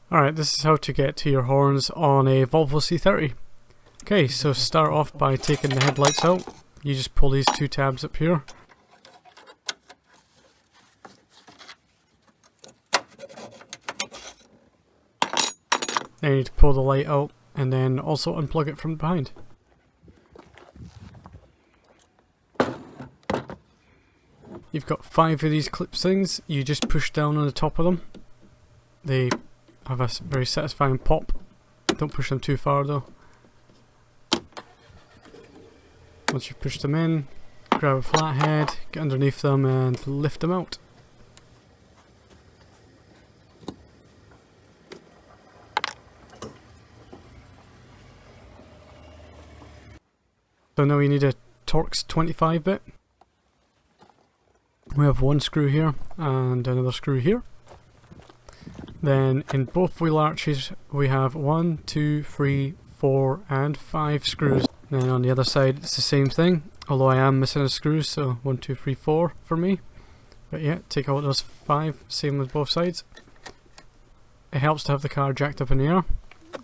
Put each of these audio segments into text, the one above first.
Alright, this is how to get to your horns on a Volvo C30. Okay, so start off by taking the headlights out. You just pull these two tabs up here. Then you need to pull the light out and then also unplug it from behind. You've got 5 of these clip things. You just push down on the top of them. They have a very satisfying pop. Don't push them too far though. Once you've pushed them in, grab a flathead, get underneath them and lift them out. So now we need a Torx 25 bit. We have one screw here and another screw here. Then in both wheel arches we have 1, 2, 3, 4 and 5 screws. Then on the other side it's the same thing, although I am missing a screw, so 1, 2, 3, 4 for me. But yeah, take out those 5, same with both sides. It helps to have the car jacked up in the air,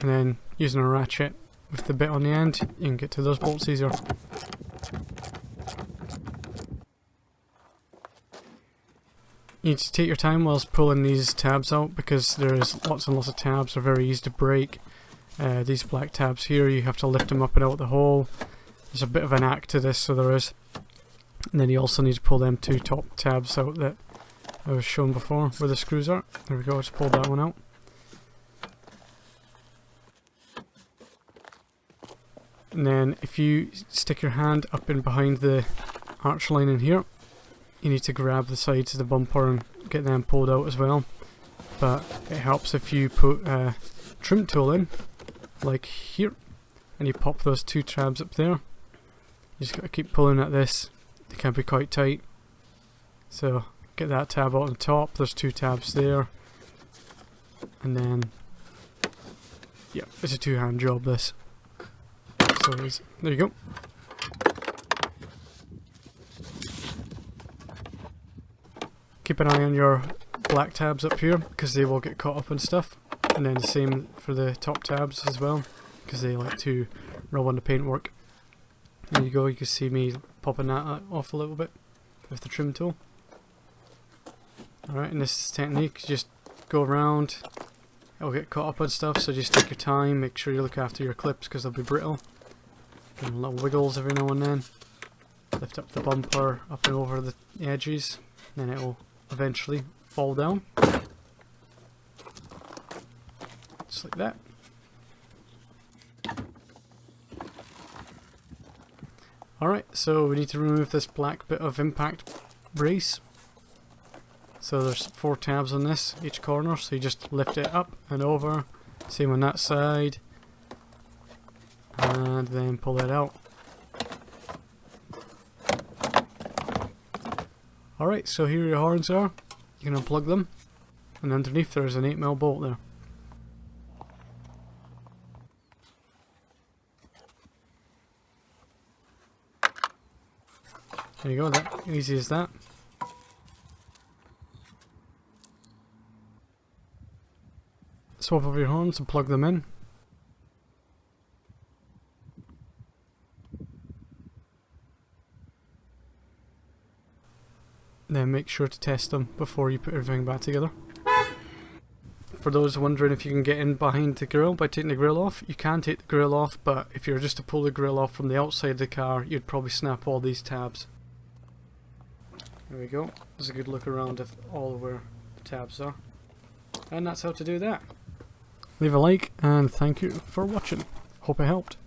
and then using a ratchet with the bit on the end you can get to those bolts easier. You need to take your time whilst pulling these tabs out because there's lots and lots of tabs, they're very easy to break. These black tabs here, you have to lift them up and out the hole. There's a bit of an act to this, so there is. And then you also need to pull them 2 top tabs out that I was shown before where the screws are. There we go, just pulled that one out. And then if you stick your hand up in behind the arch line in here, you need to grab the sides of the bumper and get them pulled out as well. But it helps if you put a trim tool in, like here, and you pop those 2 tabs up there. You just gotta keep pulling at this, they can be quite tight. So get that tab out on top, there's 2 tabs there. And then, yeah, it's a 2-hand job this. So there you go. Keep an eye on your black tabs up here because they will get caught up and stuff, and then the same for the top tabs as well because they like to rub on the paintwork. There you go, you can see me popping that off a little bit with the trim tool. Alright, and this technique, just go around, it'll get caught up on stuff, so just take your time, make sure you look after your clips because they'll be brittle. Give them little wiggles every now and then. Lift up the bumper up and over the edges, then it'll eventually fall down. Just like that. Alright, so we need to remove this black bit of impact brace. So there's 4 tabs on this, each corner, so you just lift it up and over. Same on that side. And then pull it out. Alright, so here your horns are. You can unplug them, and underneath there's an 8mm bolt there. There you go, that easy as that. Swap over your horns and plug them in. Then make sure to test them before you put everything back together. For those wondering if you can get in behind the grille by taking the grille off, you can take the grille off, but if you were just to pull the grille off from the outside of the car, you'd probably snap all these tabs. There we go, there's a good look around of all where the tabs are. And that's how to do that. Leave a like and thank you for watching. Hope it helped.